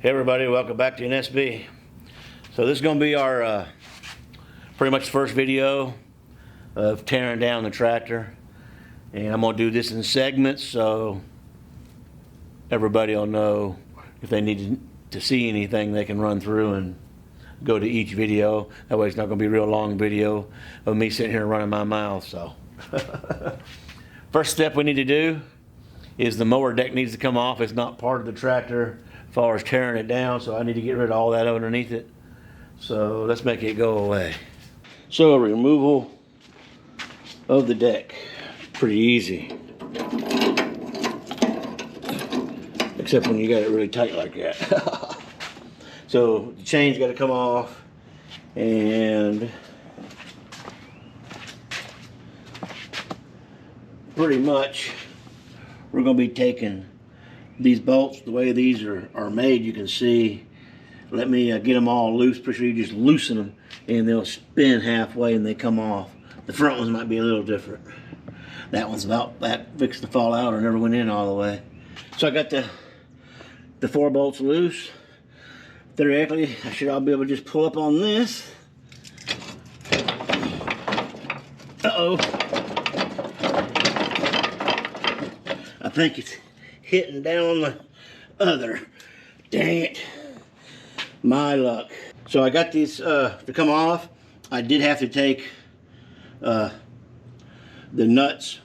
Hey everybody, welcome back to NSB. So this is going to be our pretty much the first video of tearing down the tractor, and I'm going to do this in segments so everybody will know if they need to see anything they can run through and go to each video. That way it's not going to be a real long video of me sitting here running my mouth. So first step we need to do is the mower deck needs to come off. It's not part of the tractor as far as tearing it down, so I need to get rid of all that underneath it. So let's make it go away. So removal of the deck, pretty easy. Except when you got it really tight like that. So the chain's got to come off, and pretty much we're going to be taking these bolts, the way these are made, you can see. Let me get them all loose. Pretty sure you just loosen them and they'll spin halfway and they come off. The front ones might be a little different. That one's about that fixed to fall out or never went in all the way. So I got the 4 bolts loose. Theoretically, I should all be able to just pull up on this. Uh-oh. I think it's hitting down on the other. Dang it. My luck. So I got these to come off. I did have to take the nuts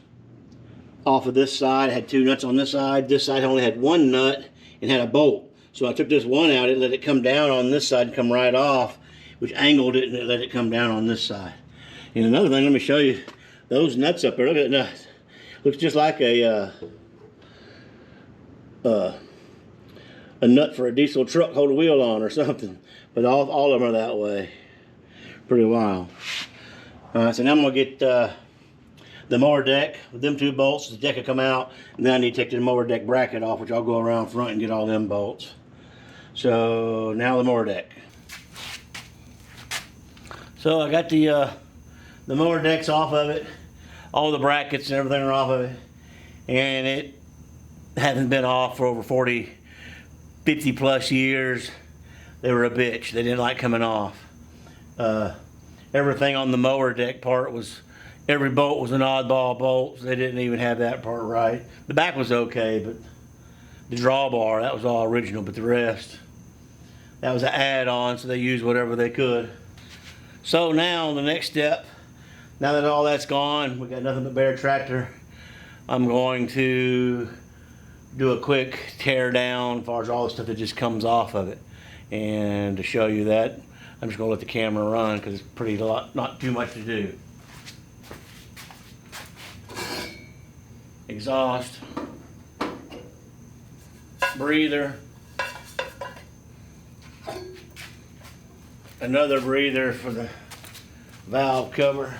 off of this side. I had 2 nuts on this side. This side only had 1 nut and had a bolt. So I took this one out, it let it come down on this side and come right off, which angled it and it let it come down on this side. And another thing, let me show you those nuts up there. Look at that nut. Looks just like a nut for a diesel truck hold a wheel on or something. But all of them are that way. Pretty wild. Alright, so now I'm going to get the mower deck with them 2 bolts. The deck will come out, and then I need to take the mower deck bracket off, which I'll go around front and get all them bolts. So now the mower deck. So I got the mower decks off of it. All the brackets and everything are off of it. And it hasn't been off for over 40, 50 plus years. They were a bitch. They didn't like coming off. Everything on the mower deck part was, every bolt was an oddball bolt. So they didn't even have that part right. The back was okay, but the drawbar, that was all original, but the rest, that was an add-on, so they used whatever they could. So now the next step, now that all that's gone, we got nothing but bare tractor, I'm going to do a quick tear down as far as all the stuff that just comes off of it. And to show you that, I'm just going to let the camera run because it's not too much to do. Exhaust, breather, another breather for the valve cover.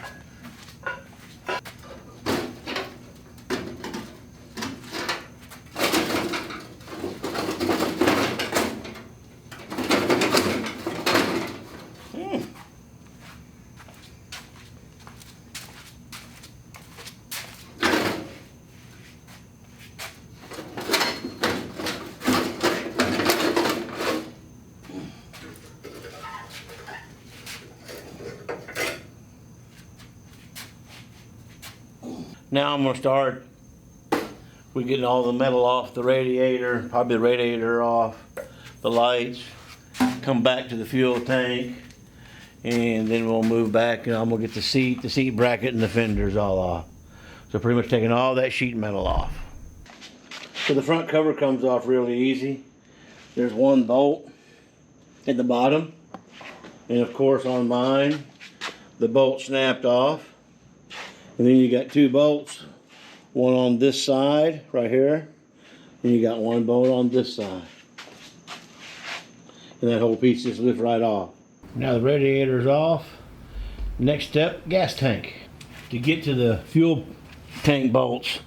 Now I'm going to start, we're getting all the metal off the radiator, probably the radiator off, the lights, come back to the fuel tank, and then we'll move back and I'm going to get the seat bracket and the fenders all off. So pretty much taking all that sheet metal off. So the front cover comes off really easy. There's 1 bolt at the bottom, and of course on mine, the bolt snapped off. And then you got 2 bolts, one on this side right here, and you got 1 bolt on this side. And that whole piece just lifts right off. Now the radiator's off. Next step, gas tank. To get to the fuel tank bolts,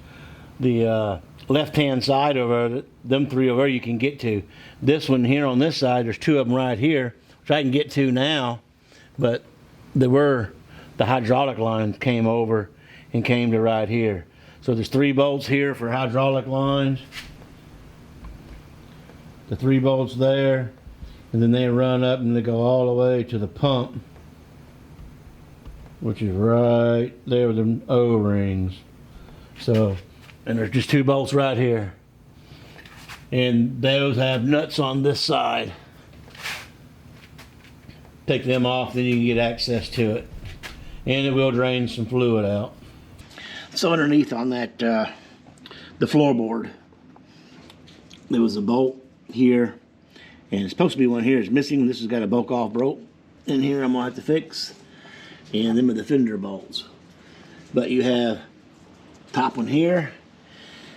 the left-hand side over them 3 over there you can get to. This one here on this side, there's 2 of them right here, which I can get to now, but the hydraulic lines came over and came to right here. So there's 3 bolts here for hydraulic lines. the 3 bolts there, and then they run up and they go all the way to the pump, which is right there with the O-rings. So, and there's just 2 bolts right here, and those have nuts on this side. Take them off, then you can get access to it, and it will drain some fluid out. So underneath on that the floorboard, there was a bolt here, and it's supposed to be one here. It's missing. This has got a bulk off bolt in here I'm gonna have to fix, and them are the fender bolts. But you have top one here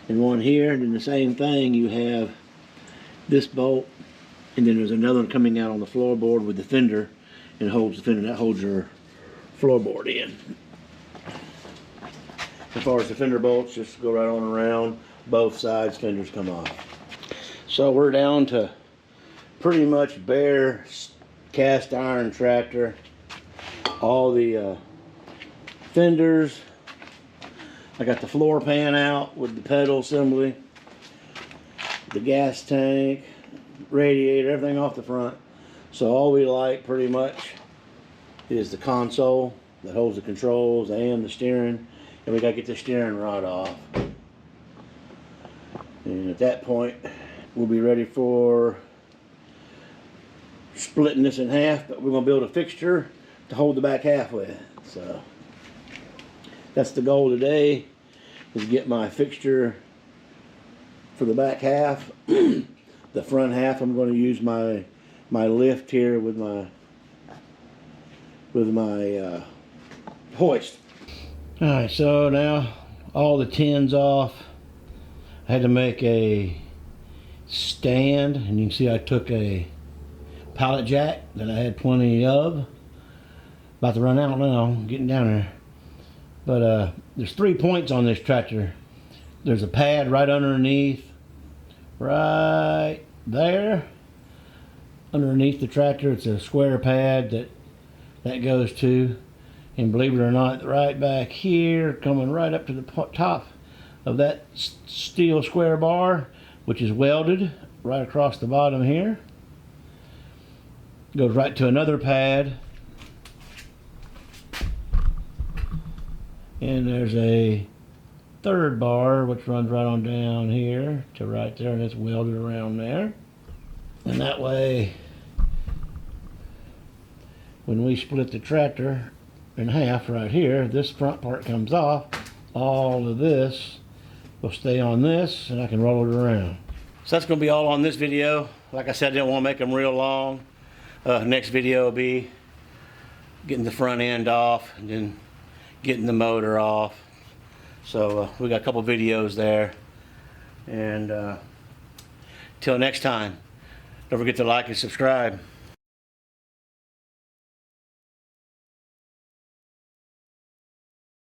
and one here, and then the same thing, you have this bolt, and then there's another one coming out on the floorboard with the fender, and holds the fender. That holds your floorboard in. As far as the fender bolts, just go right on around both sides, fenders come off. So we're down to pretty much bare cast iron tractor. All the fenders. I got the floor pan out with the pedal assembly, the gas tank, radiator, everything off the front. So all we like pretty much is the console that holds the controls and the steering, and we gotta get the steering rod off. And at that point, we'll be ready for splitting this in half, but we're gonna build a fixture to hold the back half with. So that's the goal today, is get my fixture for the back half. The front half, I'm going to use my lift here with my hoist. All right, so now all the tins off. I had to make a stand, and you can see I took a pallet jack that I had plenty of. About to run out now, getting down there. But there's 3 points on this tractor. There's a pad right underneath, right there. Underneath the tractor, it's a square pad that goes to. And believe it or not, right back here, coming right up to the top of that steel square bar, which is welded right across the bottom here, goes right to another pad. And there's a 3rd bar which runs right on down here to right there, and it's welded around there. And that way, when we split the tractor in half right here, this front part comes off. All of this will stay on this, and I can roll it around. So that's going to be all on this video. Like I said, I didn't want to make them real long. Next video will be getting the front end off and then getting the motor off. So we got a couple videos there. And till next time, don't forget to like and subscribe.